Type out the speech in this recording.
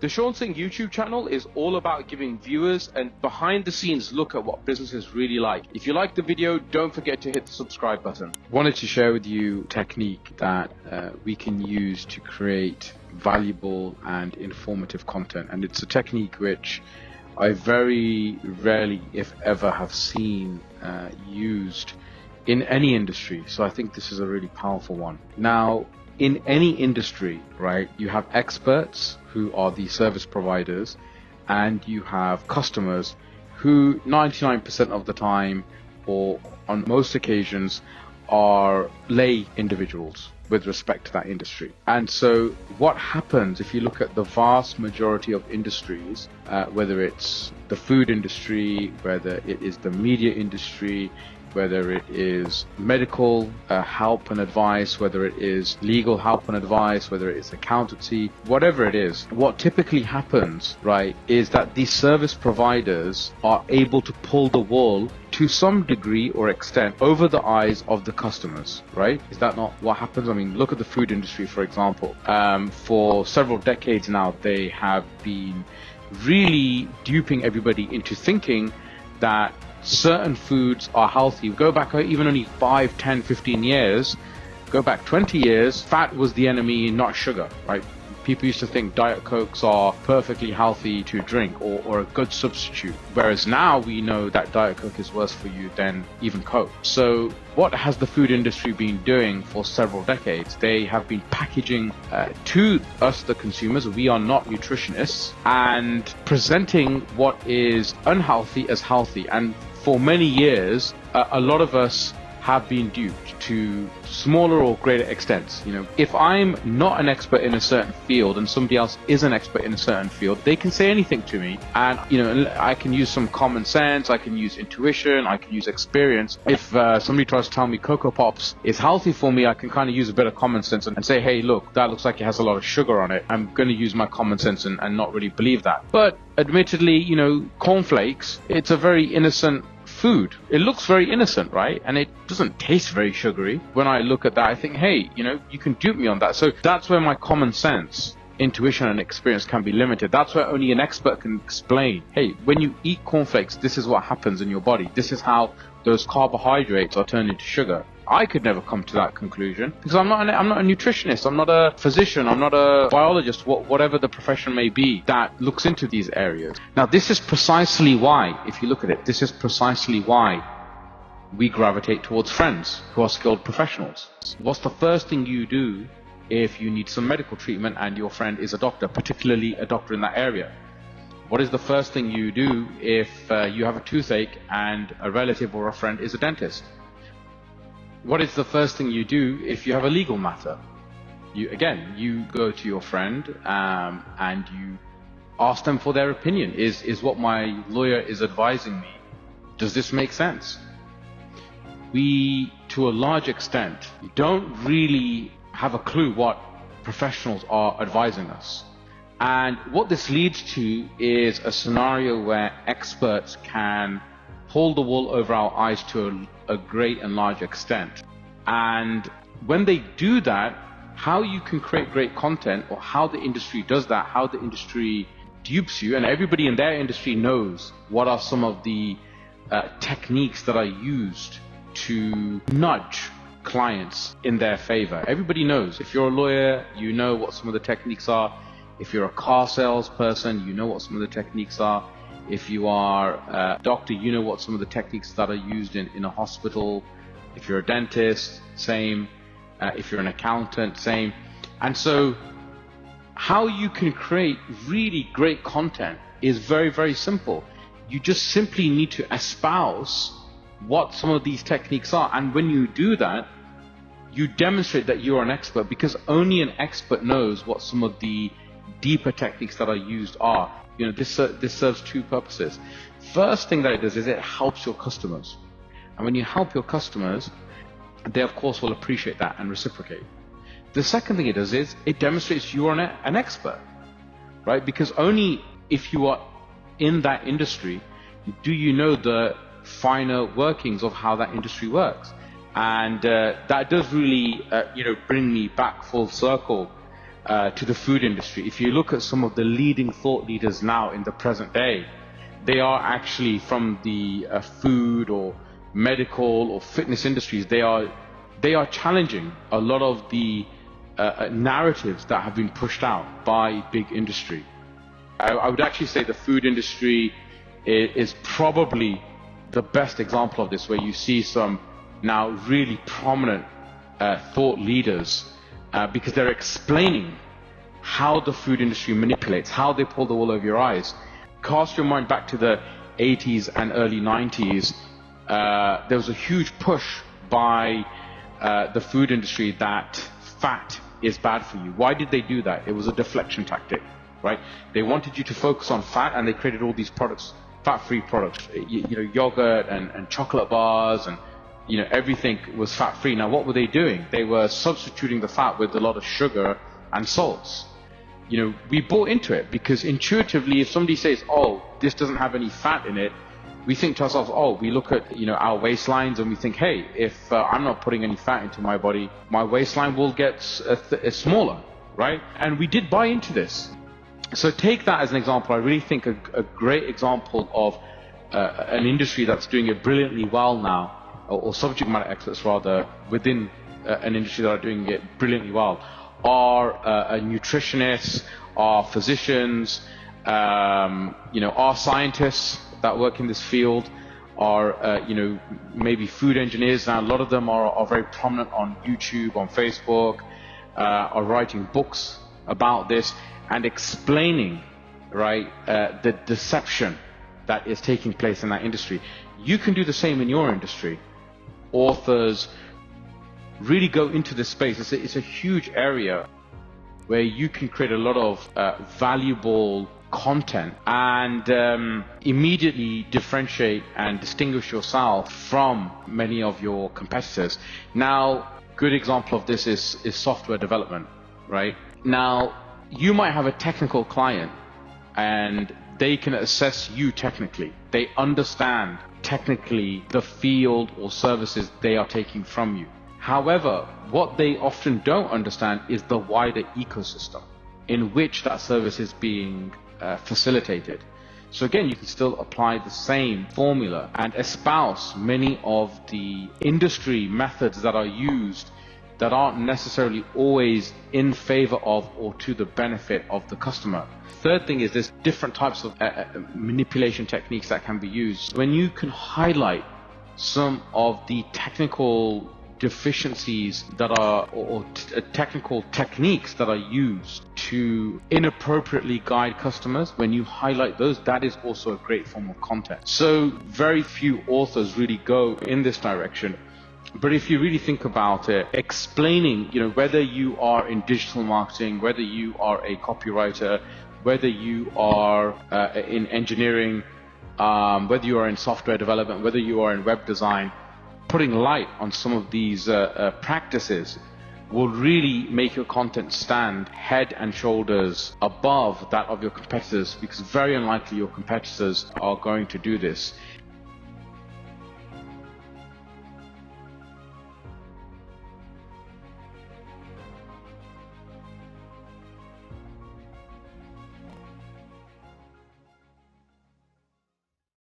The Sean Singh YouTube channel is all about giving viewers a behind the scenes look at what business is really like. If you like the video, don't forget to hit the subscribe button. Wanted to share with you a technique that we can use to create valuable and informative content, and it's a technique which I very rarely, if ever, have seen used in any industry. So I think this is a really powerful one. Now, in any industry, right, you have experts who are the service providers, and you have customers who 99% of the time, or on most occasions, are lay individuals with respect to that industry. And so what happens if you look at the vast majority of industries, whether it's the food industry, whether it is the media industry, whether it is medical help and advice, whether it is legal help and advice, whether it is accountancy, whatever it is, what typically happens, right, is that these service providers are able to pull the wool to some degree or extent over the eyes of the customers, right? Is that not what happens? I mean, look at the food industry, for example. For several decades now, they have been really duping everybody into thinking that certain foods are healthy. Go back even only 5, 10, 15 years, go back 20 years, fat was the enemy, not sugar, right? People used to think Diet Cokes are perfectly healthy to drink or a good substitute. Whereas now we know that Diet Coke is worse for you than even Coke. So what has the food industry been doing for several decades? They have been packaging to us, the consumers, we are not nutritionists, and presenting what is unhealthy as healthy. And for many years, a lot of us have been duped to smaller or greater extents. You know, if I'm not an expert in a certain field and somebody else is an expert in a certain field, they can say anything to me, and you know, I can use some common sense, I can use intuition, I can use experience. If somebody tries to tell me Cocoa Pops is healthy for me, I can kind of use a bit of common sense and say, hey, look, that looks like it has a lot of sugar on it. I'm going to use my common sense and not really believe that. But admittedly, you know, cornflakes, it's a very innocent food. It looks very innocent, right? And it doesn't taste very sugary. When I look at that, I think, hey, you know, you can dupe me on that. So that's where my common sense, intuition, and experience can be limited. That's where only an expert can explain, hey, when you eat cornflakes, this is what happens in your body. This is how those carbohydrates are turned into sugar. I could never come to that conclusion because I'm not a nutritionist, I'm not a physician, I'm not a biologist, whatever the profession may be that looks into these areas. Now, this is precisely why, if you look at it, this is precisely why we gravitate towards friends who are skilled professionals. What's the first thing you do if you need some medical treatment and your friend is a doctor, particularly a doctor in that area? What is the first thing you do if you have a toothache and a relative or a friend is a dentist? What is the first thing you do if you have a legal matter? You go to your friend and you ask them for their opinion. Is what my lawyer is advising me, does this make sense? We, to a large extent, don't really have a clue what professionals are advising us. And what this leads to is a scenario where experts can pull the wool over our eyes to a great and large extent. And when they do that, how you can create great content, or how the industry does that, how the industry dupes you, and everybody in their industry knows what are some of the techniques that are used to nudge clients in their favor. Everybody knows. If you're a lawyer, you know what some of the techniques are. If you're a car salesperson, you know what some of the techniques are. If you are a doctor, you know what some of the techniques that are used in a hospital. If you're a dentist, same. If you're an accountant, same. And so how you can create really great content is very, very simple. You just simply need to espouse what some of these techniques are. And when you do that, you demonstrate that you're an expert, because only an expert knows what some of the deeper techniques that are used are. You know, this serves two purposes. First thing that it does is it helps your customers. And when you help your customers, they of course will appreciate that and reciprocate. The second thing it does is it demonstrates you are an expert, right? Because only if you are in that industry do you know the finer workings of how that industry works. And that does really, bring me back full circle to the food industry. If you look at some of the leading thought leaders now in the present day, they are actually from the food or medical or fitness industries. They are challenging a lot of the narratives that have been pushed out by big industry. I would actually say the food industry is probably the best example of this, where you see some now really prominent thought leaders because they're explaining how the food industry manipulates, how they pull the wool over your eyes. Cast your mind back to the 80s and early 90s. There was a huge push by the food industry that fat is bad for you. Why did they do that? It was a deflection tactic, right? They wanted you to focus on fat, and they created all these products, fat-free products, yogurt and chocolate bars, and everything was fat-free. Now, what were they doing? They were substituting the fat with a lot of sugar and salts. We bought into it because intuitively, if somebody says, "Oh, this doesn't have any fat in it," we think to ourselves, we look at our waistlines and we think, hey, if I'm not putting any fat into my body, my waistline will get smaller, right? And we did buy into this. So take that as an example. I really think a great example of an industry that's doing it brilliantly well now, or subject matter experts rather, within an industry that are doing it brilliantly well, are nutritionists, are physicians, are scientists that work in this field, are maybe food engineers. Now, a lot of them are very prominent on YouTube, on Facebook, are writing books about this and explaining, right, the deception that is taking place in that industry. You can do the same in your industry. Authors really go into this space. It's a huge area where you can create a lot of valuable content and immediately differentiate and distinguish yourself from many of your competitors. Now, good example of this is software development, right? Now, you might have a technical client and they can assess you technically. They understand technically the field or services they are taking from you. However, what they often don't understand is the wider ecosystem in which that service is being facilitated. So again, you can still apply the same formula and espouse many of the industry methods that are used that aren't necessarily always in favor of or to the benefit of the customer. Third thing is there's different types of manipulation techniques that can be used. When you can highlight some of the technical deficiencies that are, or technical techniques that are used to inappropriately guide customers, when you highlight those, that is also a great form of content. So very few authors really go in this direction. But if you really think about it, explaining, whether you are in digital marketing, whether you are a copywriter, whether you are in engineering, whether you are in software development, whether you are in web design, putting light on some of these practices will really make your content stand head and shoulders above that of your competitors, because very unlikely your competitors are going to do this.